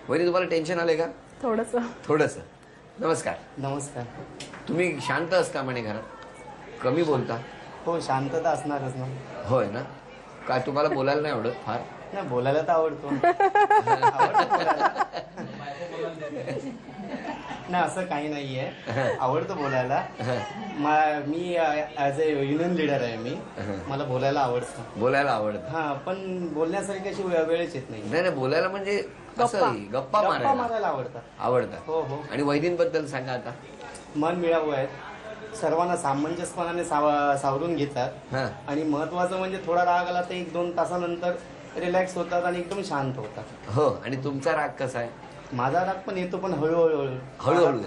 वहिनी तुम्हाला टेन्शन आले का? थोडंसं. नमस्कार. नमस्कार. तुम्ही शांत असता म्हणे घरात, कमी बोलता. हो, शांतता असणारच ना. होय ना? काय तुम्हाला बोलायला नाही आवडत फार? नाही, बोलायला तर आवडतो. नाही, असं काही नाहीये, आवडतं बोलायला. मी ऍज अ युनियन लीडर आहे. मला बोलायला आवडतं. बोलायला आवडतं. हा, पण बोलण्यासारखी अशी वेळच येत नाही. नाही, बोलायला म्हणजे गप्पा मारायला आवडतं. हो हो. आणि वहिनींबद्दल सांगा आता. मन मिळावं आहेत, सर्वांना सामंजस्यपणाने सावरून घेतात. आणि महत्वाचं म्हणजे थोडा राग आला तर 1-2 तासानंतर रिलॅक्स होतात आणि एकदम शांत होतात. हो. आणि तुमचा राग कसा आहे? माझा राग पण येतो, पण हळूहळू.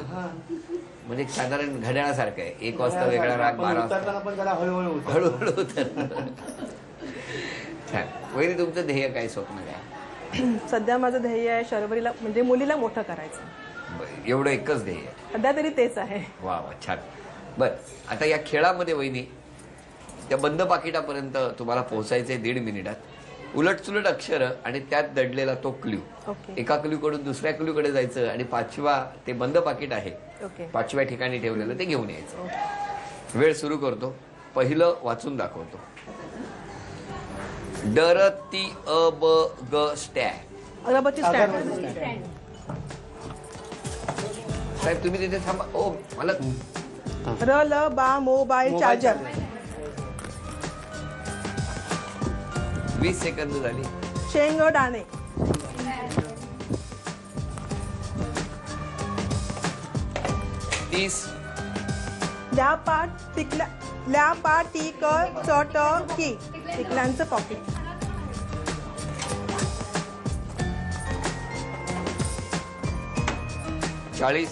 म्हणजे साधारण घड्याळासारखं आहे. 1 वाजता वेगळा राग, 12 वाजता पण जरा हळूहळू उतरतं. छान. वहिनी तुमचं ध्येय काय, स्वप्न काय? सध्या माझं ध्येय आहे शर्वरीला म्हणजे मुलीला मोठं करायचं. एवढं एकच ध्येय आहे सध्या तरी तेच आहे. वा वा, छान. बर, आता या खेळामध्ये वहिनी त्या बंद पाकिटापर्यंत तुम्हाला पोहोचायचंय 1.5 मिनिटात. उलटसुलट अक्षर आणि त्यात दडलेला तो क्ल्यू. एका क्ल्यू कडून दुसऱ्या क्ल्यू कडे जायचं आणि 5व्या ते बंद पाकिट आहे 5व्या ठिकाणी ठेवलेलं ते घेऊन यायचं. वेळ सुरू करतो. पहिलं वाचून दाखवतो. डरती अब ग स्टॅग. अगरबत्ती स्टँड. साहेब तुम्ही तिथे थांबा. ओ मला र ल बा मोबाईल चार्जर. 20 सेकंद झाली. शेंगदाणे. 30. ल्यापाटिक चटकी. टिकल्यांचं पॉकेट. 40.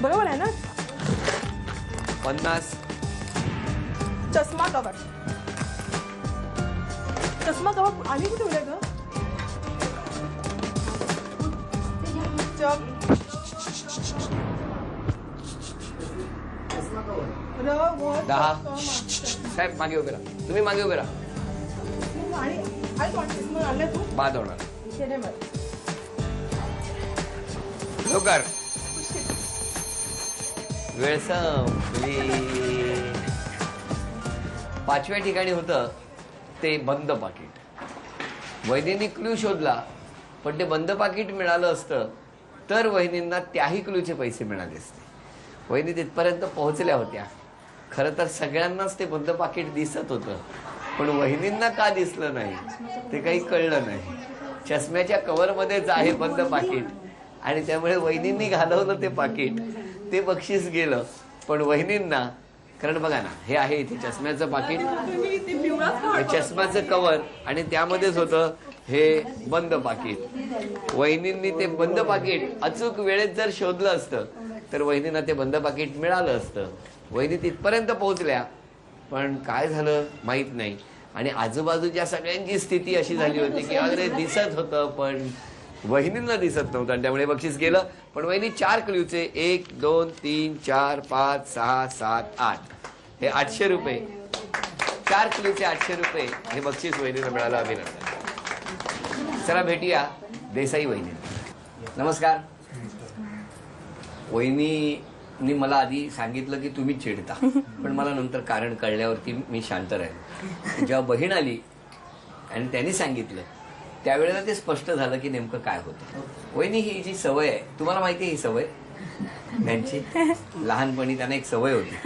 बरोबर आहे ना? 50. चष्मा कवर. चष्मा कवर आली कुठे उद्या ग? साहेब मागे उभे राहा. तुम्ही मागे उभे राहा. बाद होणार. लवकर. वेळ संपली. 5व्या ठिकाणी होतं ते बंद पाकिट. वहिनींनी क्लू शोधला, पण ते बंद पाकिट मिळालं असतं तर वहिनींना त्याही क्लूचे पैसे मिळाले असते. वहिनी तिथपर्यंत पोहोचल्या होत्या. खरं तर सगळ्यांनाच ते बंद पाकिट दिसत होतं, पण वहिनींना का दिसलं नाही ते काही कळलं नाही. चष्म्याच्या कव्हरमध्येच आहे बंद पाकिट आणि त्यामुळे वहिनींनी घालवलं ते पाकिट. ते बक्षीस गेलं, पण वहिनींना, कारण बघा ना, हे आहे इथे चष्म्याचं पाकिट, चष्म्याचं कव्हर आणि त्यामध्येच होतं हे बंद पाकिट. वहिनींनी ते बंद पाकिट अचूक वेळेत जर शोधलं असतं तर वहिनींना ते बंद पाकिट मिळालं असतं. वहिनी तिथपर्यंत पोहोचल्या, पण काय झालं माहित नाही. आणि आजूबाजूच्या सगळ्यांची स्थिती अशी झाली होती की अरे दिसत होतं पण वहिनींना दिसत नव्हतं आणि त्यामुळे बक्षीस गेलं. पण वहिनी 4 क्ल्यूचे 1, 2, 3, 4, 5, 6, 7, 8 हे 800 रुपये. 4 क्ल्यूचे 800 रुपये हे बक्षीस वहिनीला मिळालं. अभिनंदन. चला भेटूया देसाई वहिनी. नमस्कार. वहिनींनी मला आधी सांगितलं की तुम्ही चिडता, पण मला नंतर कारण कळल्यावरती मी शांत राहिलो. जेव्हा बहीण आली आणि त्यांनी सांगितलं त्यावेळेला ते स्पष्ट झालं की नेमकं काय होतं. वहिनी ही जी सवय आहे, तुम्हाला माहिती आहे ही सवय त्यांची, लहानपणी त्यांना एक सवय होती.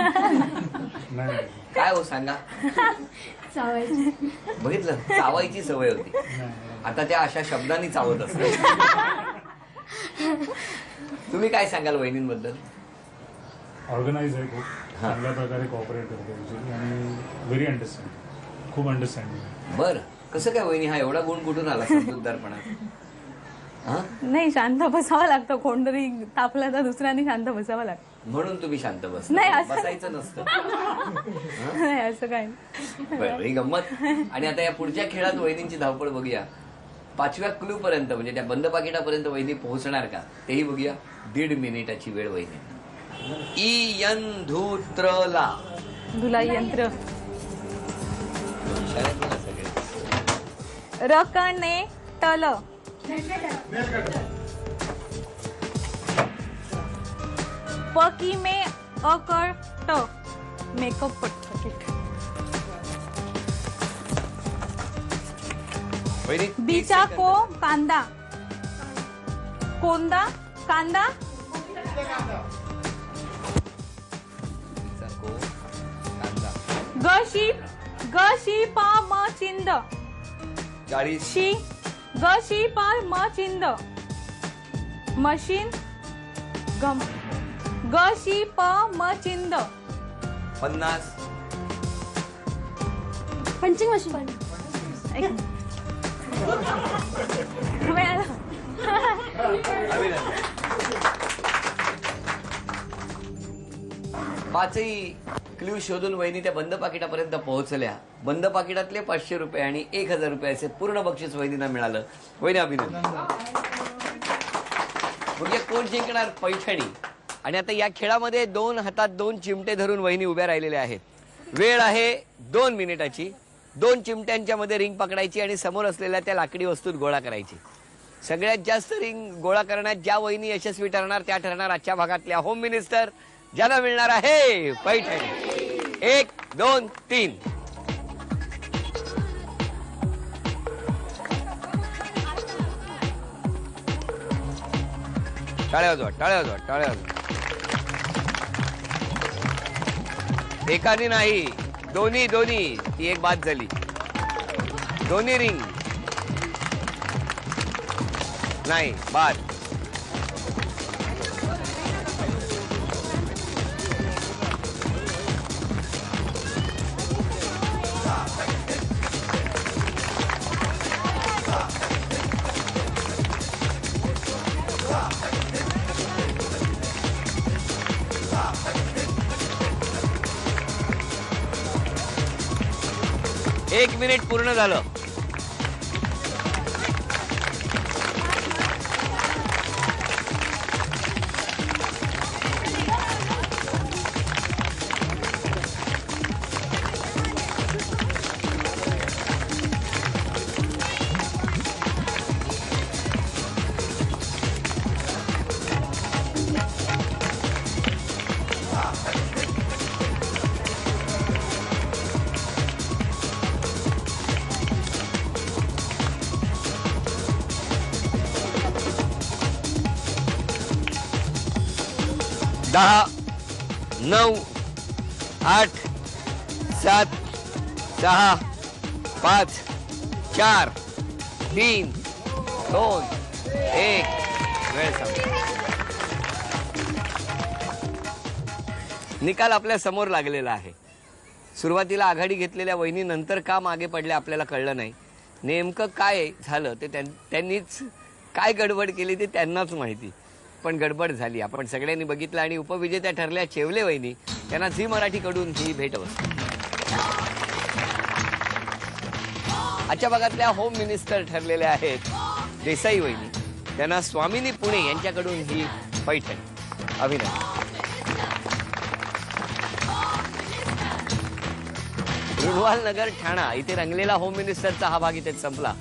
काय हो सांगा. बघितलं, चावायची सवय होती. आता त्या अशा शब्दांनी चावत असतात. तुम्ही काय सांगाल वहिनींबद्दल? ऑर्गनाइज आहे, खूप चांगल्या प्रकारे कॉपरेट करते आणि व्हेरी अंडरस्टँडिंग, खूप अंडरस्टँडिंग. बरं, कसं काय वहिनी हा एवढा गुण कुठून आला समजूतदारपणा? नाही, शांत बसावं लागतं. कोणतरी तापलं तर दुसऱ्याने शांत बसावं लागतं. म्हणून तुम्ही शांत बस. नाही, बसायचं नसतं. नाही असं काय. बरं, ही गंमत. आणि आता या पुढच्या खेळात वहिनींची धावपळ बघूया. 5व्या क्लू पर्यंत म्हणजे त्या बंद पाकिटापर्यंत वहिनी पोहोचणार का तेही बघूया. 1.5 मिनिटाची वेळ वहिनी. धुत्रला धुलाई यंत्र. शाळेत सगळे. रकणे टल. पकी में अकट मेकअप पट वहिनी बीचा को कांदा कोंदा कांदा गशी पा म चिंद 40 गशी पा म चिंद मशीन गम गशी प म चिंद 50 पंचिंग मशीन पाचही क्ल्यू शोधून वहिनी त्या बंद पाकिटापर्यंत पोहोचल्या. बंद पाकिटातले 500 रुपये आणि 1000 रुपयाचे पूर्ण बक्षीस वहिनींना मिळालं. वहिनी अभिनंदन. म्हणजे कोण जिंकणार? पैठणी. आणि आता या खेळामध्ये 2 हातात 2 चिमटे धरून वहिनी उभ्या राहिलेल्या आहेत. वेळ आहे 2 मिनिटाची. 2 चिमट्यांच्या मध्ये रिंग पकडायची आणि समोर असलेल्या त्या लाकडी वस्तूत गोळा करायची. सगळ्यात जास्त रिंग गोळा करण्यात ज्या वहिनी यशस्वी ठरणार त्या ठरणार आजच्या भागातल्या होम मिनिस्टर, ज्यांना मिळणार आहे पैठणी. 1 2 3. टाळ्या वाजवा, टाळ्या वाजवा, टाळ्या वाजवा. एकाने नाही, दोन्ही दोन्ही. ती एक बाद झाली. दोन्ही रिंग नाही, बाद. एक मिनिट पूर्ण झालं. दहा 9 8 7 6 5 4 3 2 1. वेळ संपला. निकाल आपल्या समोर लागलेला आहे. सुरुवातीला आघाडी घेतलेल्या वहिनी नंतर का मागे पडल्या आपल्याला कळलं नाही. नेमकं काय झालं ते त्यांनीच काय गडबड केली ते त्यांनाच माहिती. पण गडबड झाली, आपण सगळ्यांनी बघितलं आणि उपविजेत्या ठरल्या चेवले वहिनी. त्यांना झी मराठीकडून ही भेटवस्तू. आजच्या भागातल्या होम मिनिस्टर ठरलेल्या आहेत देसाई वहिनी. त्यांना स्वामिनी पुणे यांच्याकडून ही पैठणी. अभिनंदन. रुणवाल नगर ठाणा इथे रंगलेला होम मिनिस्टरचा हा भाग इथे संपला.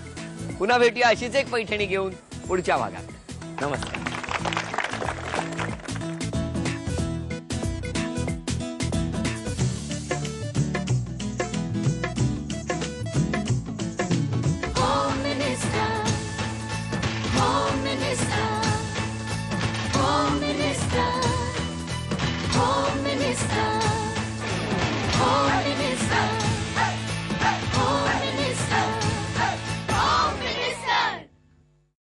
पुन्हा भेटूया अशीच एक पैठणी घेऊन पुढच्या भागात. नमस्कार. Home Minister.